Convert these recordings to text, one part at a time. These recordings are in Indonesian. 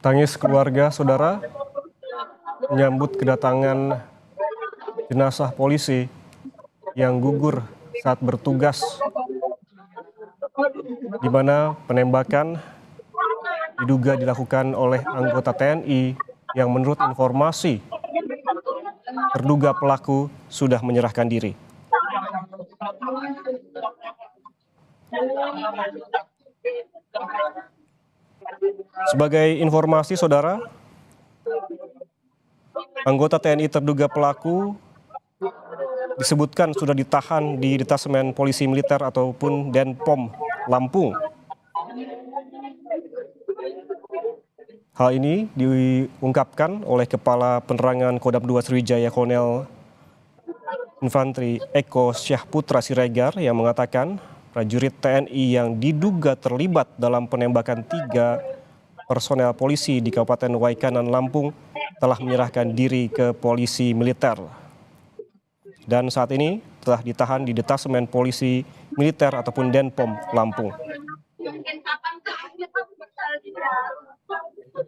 Tangis keluarga saudara menyambut kedatangan jenazah polisi yang gugur saat bertugas, di mana penembakan diduga dilakukan oleh anggota TNI yang menurut informasi terduga pelaku sudah menyerahkan diri. Sebagai informasi saudara, anggota TNI terduga pelaku disebutkan sudah ditahan di Detasemen Polisi Militer ataupun Denpom Lampung. Hal ini diungkapkan oleh Kepala Penerangan Kodam 2 Sriwijaya Kolonel Infanteri Eko Syahputra Siregar yang mengatakan prajurit TNI yang diduga terlibat dalam penembakan 3 personel polisi di Kabupaten Waikanan, Lampung telah menyerahkan diri ke polisi militer. Dan saat ini telah ditahan di Detasemen Polisi Militer ataupun Denpom Lampung.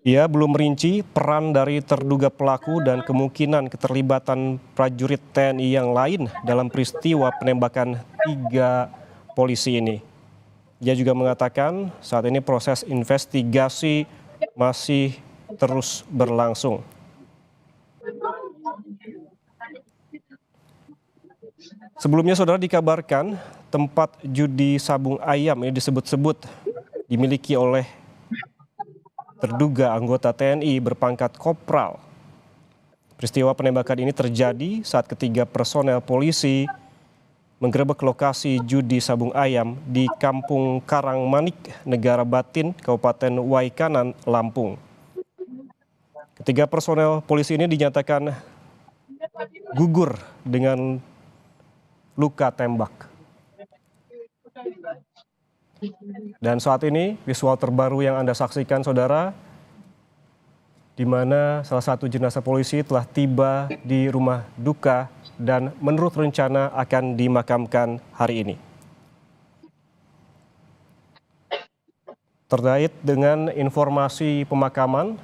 Ia belum merinci peran dari terduga pelaku dan kemungkinan keterlibatan prajurit TNI yang lain dalam peristiwa penembakan 3 polisi ini. Ia juga mengatakan saat ini proses investigasi masih terus berlangsung. Sebelumnya saudara dikabarkan tempat judi sabung ayam ini disebut-sebut dimiliki oleh terduga anggota TNI berpangkat kopral. Peristiwa penembakan ini terjadi saat ketiga personel polisi menggerebek lokasi judi sabung ayam di Kampung Karangmanik, Negara Batin, Kabupaten Waikanan, Lampung. Ketiga personel polisi ini dinyatakan gugur dengan luka tembak. Dan saat ini visual terbaru yang Anda saksikan saudara, di mana salah satu jenazah polisi telah tiba di rumah duka dan menurut rencana akan dimakamkan hari ini. Terkait dengan informasi pemakaman,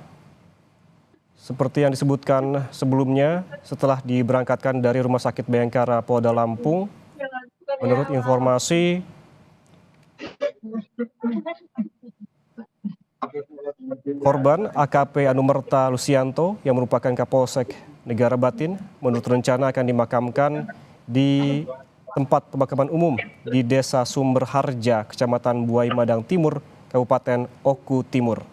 seperti yang disebutkan sebelumnya, setelah diberangkatkan dari Rumah Sakit Bayangkara Polda Lampung, menurut informasi korban AKP Anumerta Lusianto yang merupakan Kapolsek Negara Batin menurut rencana akan dimakamkan di tempat pemakaman umum di Desa Sumber Harja, Kecamatan Buai Madang Timur, Kabupaten Oku Timur.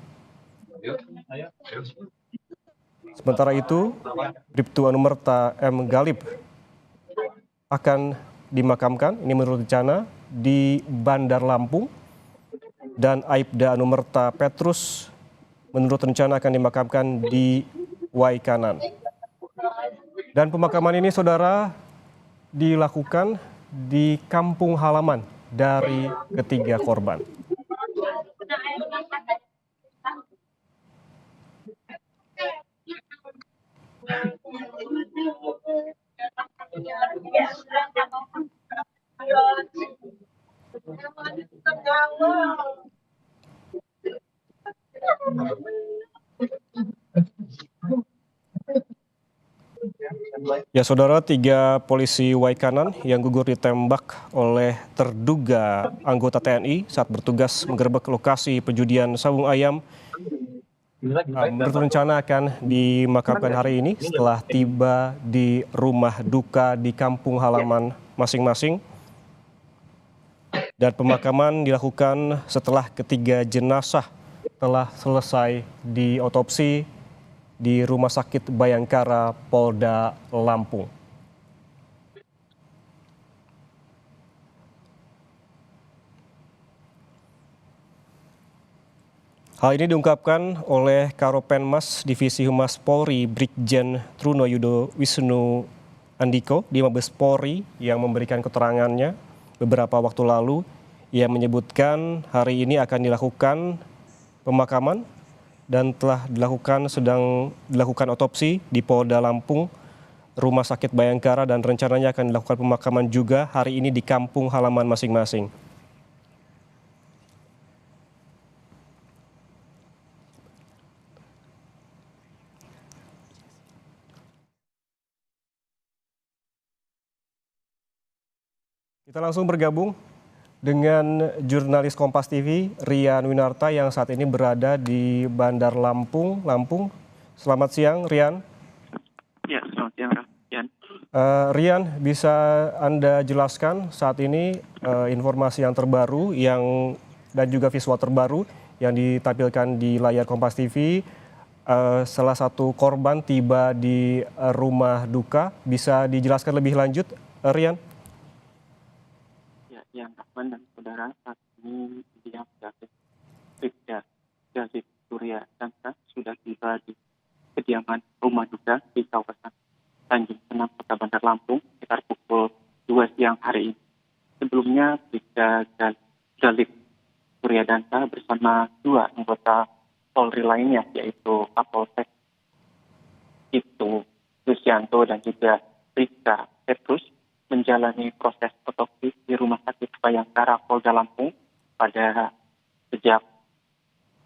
Sementara itu, Bribtu Anumerta M. Galib akan dimakamkan, ini menurut rencana, di Bandar Lampung, dan Aibda Anumerta Petrus menurut rencana akan dimakamkan di Waikanan. Dan pemakaman ini saudara dilakukan di kampung halaman dari ketiga korban. Ya saudara, 3 polisi Waikanan yang gugur ditembak oleh terduga anggota TNI saat bertugas menggerebek lokasi penjudian sabung ayam berencana akan dimakamkan hari ini setelah tiba di rumah duka di kampung halaman masing-masing. Dan pemakaman dilakukan setelah ketiga jenazah telah selesai diotopsi di Rumah Sakit Bayangkara Polda Lampung. Hal ini diungkapkan oleh Karopenmas Divisi Humas Polri Brigjen Truno Yudo Wisnu Andiko di Mabes Polri yang memberikan keterangannya beberapa waktu lalu. Ia menyebutkan hari ini akan dilakukan pemakaman dan telah sedang dilakukan otopsi di Polda Lampung, Rumah Sakit Bayangkara, dan rencananya akan dilakukan pemakaman juga hari ini di kampung halaman masing-masing. Kita langsung bergabung dengan jurnalis Kompas TV Rian Winarta yang saat ini berada di Bandar Lampung. Selamat siang, Rian. Ya, selamat siang, Raffian. Rian, bisa Anda jelaskan saat ini informasi yang terbaru dan juga visual terbaru yang ditampilkan di layar Kompas TV. Salah satu korban tiba di rumah duka. Bisa dijelaskan lebih lanjut, Rian? Ya, Rahman dan saudara, saat ini dia Bribda David Surya Dansa sudah tiba di kediaman rumah duka di kawasan Tanjung Senang, Kota Bandar Lampung, sekitar pukul 2 siang hari ini. Sebelumnya, Bribda David Surya Dansa bersama 2 anggota Polri lainnya, yaitu Kapolsek Ibtu Lusianto dan juga Bribda Petrus, menjalani proses otopsi di Rumah Sakit Bayangkara Polda Lampung pada sejak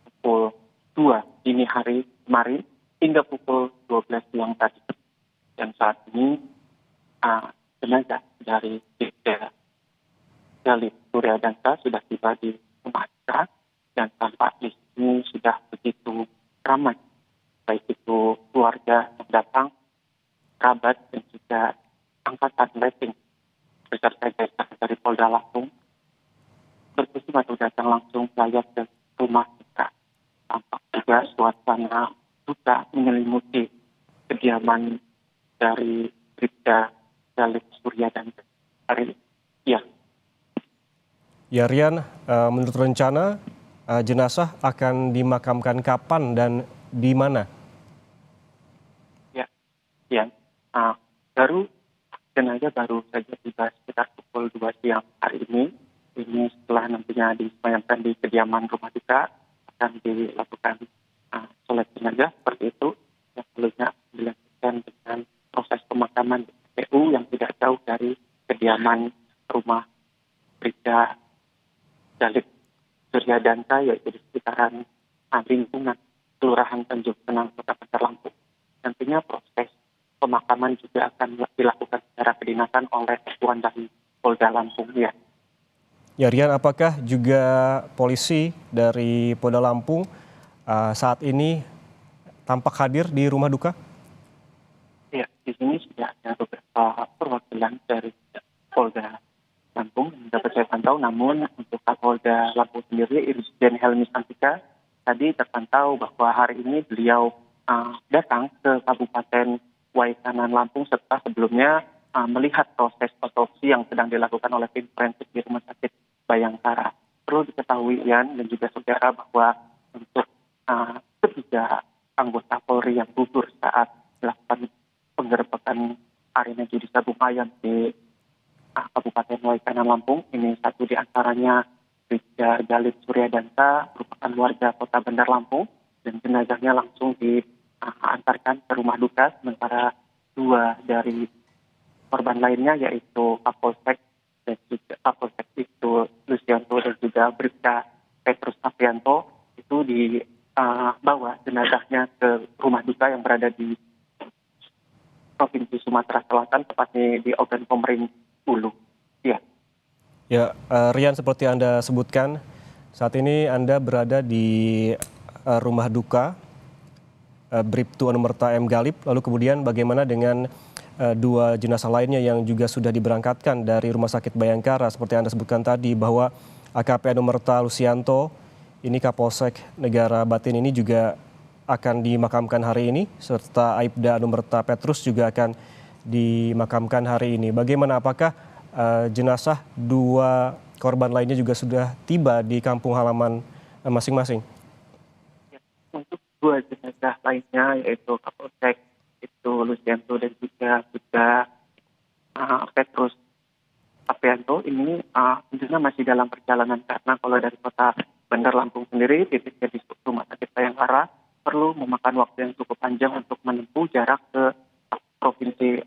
pukul 2 dini hari kemarin hingga pukul 12 siang tadi. Dan saat ini jenazah dari Bribda David Surya Dansa sudah tiba di rumah duka dan tampak di sini sudah begitu ramai, baik itu keluarga yang datang, kerabat dan juga angkatan leting beserta jajaran dari Polda Lampung berkunjung atau datang langsung melayat ke rumah duka. Tampak juga suasana duka menyelimuti kediaman dari Bribda David Surya Dansa hari ini. Ya, Rian, menurut rencana jenazah akan dimakamkan kapan dan di mana? Ya, jenazah baru saja tiba sekitar pukul 2 siang hari ini. Ini setelah nantinya disemayamkan di kediaman rumah duka, akan dilakukan sholat jenazah seperti itu. Yang sebelumnya dilakukan dengan proses pemakaman di TPU yang tidak jauh dari kediaman rumah Bribda David Surya Dansa, yaitu di sekitaran lingkungan Kelurahan Tanjung Senang, Kota Bandar Lampung. Nantinya proses pemakaman juga akan dilakukan secara kedinasan oleh Satuan dari Polda Lampung. Ya, Rian, apakah juga polisi dari Polda Lampung saat ini tampak hadir di rumah duka? Ya, di sini sudah ada beberapa perwakilan dari Polda Lampung yang dapat saya pantau. Namun untuk Kapolda Lampung sendiri, Irjen Helmi Santika, tadi terpantau bahwa hari ini beliau datang ke Kabupaten Waikanan Lampung serta sebelumnya melihat proses otopsi yang sedang dilakukan oleh tim forensik di Rumah Sakit Bayangkara. Perlu diketahui, Ian dan juga saudara, bahwa untuk ketiga anggota Polri yang gugur saat melakukan penggerbekan arena judi sabung ayam di Kabupaten Waikanan Lampung, ini satu di antaranya Bribda David Surya Dansa, merupakan warga Kota Bandar Lampung, dan jenazahnya langsung diantarkan ke rumah duka, sementara 2 dari korban lainnya yaitu Kapolsek dan juga Kapolsek itu Lusianto dan juga Bribda Petrus Aprianto itu dibawa jenazahnya ke rumah duka yang berada di Provinsi Sumatera Selatan, tepatnya di Ogan Komering Ulu. Ya, Rian, seperti Anda sebutkan, saat ini Anda berada di rumah duka Bribtu Anumerta M. Galip. Lalu kemudian bagaimana dengan 2 jenazah lainnya yang juga sudah diberangkatkan dari Rumah Sakit Bayangkara, seperti Anda sebutkan tadi bahwa AKP Anumerta Lusianto, ini Kapolsek Negara Batin, ini juga akan dimakamkan hari ini, serta Aibda Anumerta Petrus juga akan dimakamkan hari ini. Bagaimana, apakah jenazah 2 korban lainnya juga sudah tiba di kampung halaman masing-masing? Untuk 2 jenazah lainnya yaitu Kapolsek itu Lusianto dan juga Petrus Aprianto ini tentunya masih dalam perjalanan, karena kalau dari Kota Bandar Lampung sendiri titiknya di Rumah Sakit Bayangkara perlu memakan waktu yang cukup panjang untuk menempuh jarak ke Provinsi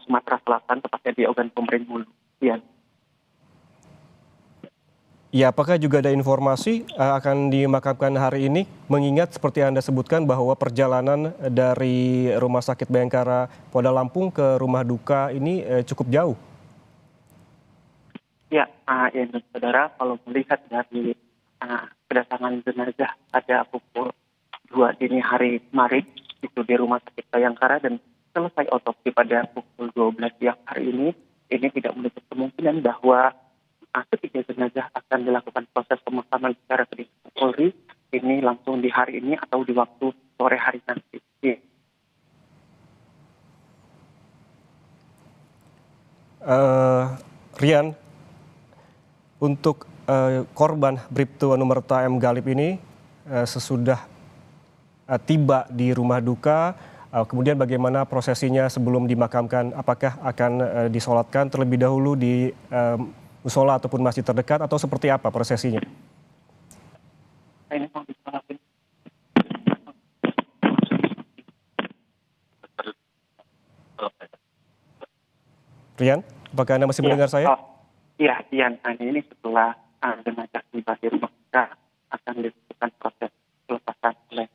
Sumatera Selatan, tepatnya di Ogan Komering Ulu. Ya, apakah juga ada informasi akan dimakamkan hari ini, mengingat seperti Anda sebutkan bahwa perjalanan dari Rumah Sakit Bayangkara Polda Lampung ke rumah duka ini cukup jauh? ini saudara, kalau melihat dari kedatangan jenazah pada pukul 2 dini hari kemarin itu di Rumah Sakit Bayangkara dan selesai otopsi pada pukul 12 siang hari ini tidak menutup kemungkinan bahwa ketiga jenazah akan dilakukan proses pemakaman secara kedinasan Polri ini langsung di hari ini atau di waktu sore hari nanti. Rian, untuk korban Bribtu Anumerta M. Galib ini sesudah tiba di rumah duka, kemudian bagaimana prosesinya sebelum dimakamkan? Apakah akan disolatkan terlebih dahulu di musola ataupun masjid terdekat atau seperti apa prosesinya? Rian, apakah Anda masih mendengar saya? Iya, Ian. Ini setelah jenazah tiba di rumah duka akan dilakukan proses pelepasan oleh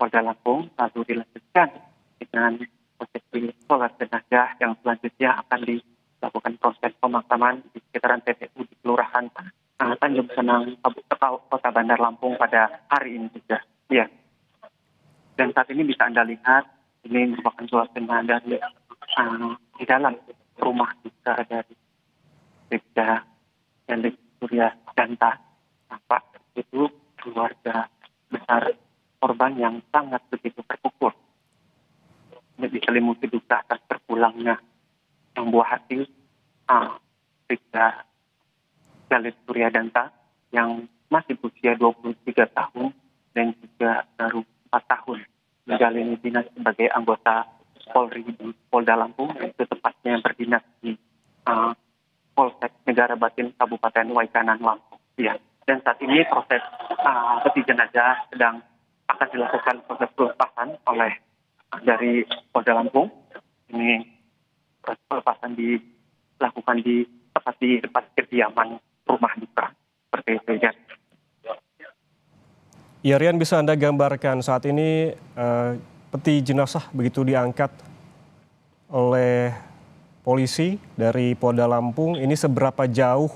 Polda Lampung, lalu dilanjutkan dengan prosesi sholat jenazah yang selanjutnya akan dilakukan proses pemakaman di sekitaran TPU di Kelurahan Tanjung Senang, Kota Bandar Lampung pada hari ini juga. Ya. Dan saat ini bisa Anda lihat ini merupakan suasana dari di dalam rumah duka dari Bribda Galib Surya Danta. Nampak itu keluarga besar korban yang sangat begitu terpukul. Diselimuti duka atas terpulangnya yang buah hati Bribda Galib Surya Danta yang masih berusia 23 tahun dan juga baru 4 tahun menjalani dinas sebagai anggota Polri di Polda Lampung, itu tepatnya berdinas di Polsek Negara Batin Kabupaten Waikanan Lampung. Ya. Dan saat ini proses peti jenazah sedang akan dilakukan proses pelepasan oleh dari Polda Lampung. Ini proses pelepasan dilakukan di tempat kediaman rumah duka seperti itu ya. Ya, Rian, bisa Anda gambarkan saat ini peti jenazah begitu diangkat oleh polisi dari Polda Lampung, ini seberapa jauh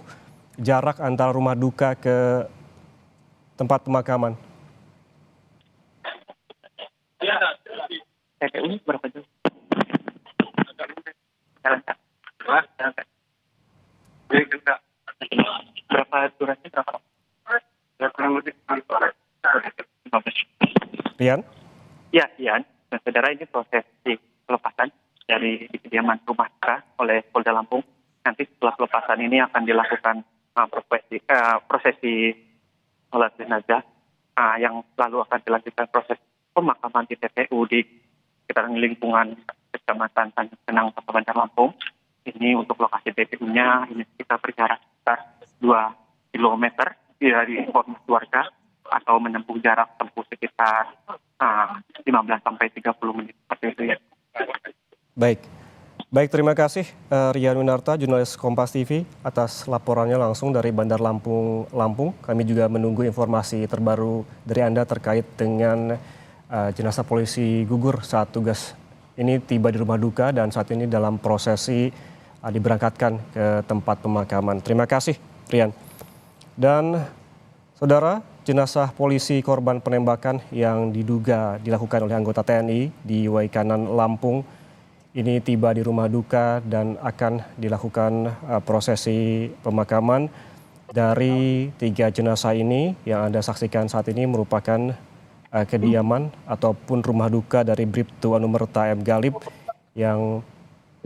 jarak antara rumah duka ke tempat pemakaman? TPU berapa jauh? Berapa durasi berapa? Rian? Ya, Ian. Nah, saudara, ini proses pelepasan dari kediaman rumah duka oleh Polda Lampung. Nanti setelah pelepasan ini akan dilakukan prosesi sholat jenazah yang lalu akan dilanjutkan proses pemakaman di TPU di sekitaran lingkungan Kecamatan Tanjung Senang, Kota Bandar Lampung. Ini untuk lokasi TPU-nya ini kita berjarak sekitar 2 km dari informasi warga atau menempuh jarak tempuh sekitar 15 sampai 30 menit seperti itu ya. Baik, terima kasih Rian Winarta, jurnalis Kompas TV atas laporannya langsung dari Bandar Lampung, Lampung. Kami juga menunggu informasi terbaru dari Anda terkait dengan jenazah polisi gugur saat tugas ini tiba di rumah duka dan saat ini dalam prosesi diberangkatkan ke tempat pemakaman. Terima kasih, Rian. Dan saudara, jenazah polisi korban penembakan yang diduga dilakukan oleh anggota TNI di Waikanan, Lampung ini tiba di rumah duka dan akan dilakukan prosesi pemakaman. Dari 3 jenazah ini yang Anda saksikan saat ini merupakan kediaman ataupun rumah duka dari Bribtu Anumerta M. Galib yang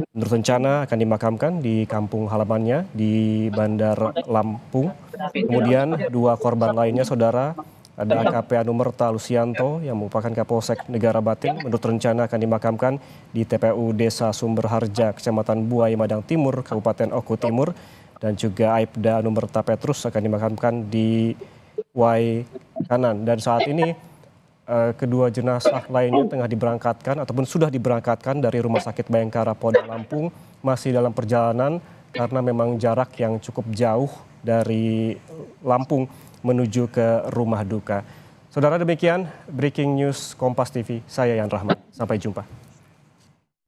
menurut rencana akan dimakamkan di kampung halamannya di Bandar Lampung. Kemudian 2 korban lainnya, saudara, ada AKP Anumerta Lusianto yang merupakan Kapolsek Negara Batin, menurut rencana akan dimakamkan di TPU Desa Sumberharja, Kecamatan Buai, Madang Timur, Kabupaten Oku Timur, dan juga Aibda Anumerta Petrus akan dimakamkan di Waikanan. Dan saat ini kedua jenazah lainnya tengah diberangkatkan ataupun sudah diberangkatkan dari Rumah Sakit Bayangkara Polda Lampung, masih dalam perjalanan karena memang jarak yang cukup jauh dari Lampung menuju ke rumah duka. Saudara, demikian Breaking News Kompas TV, saya Yan Rahmat. Sampai jumpa.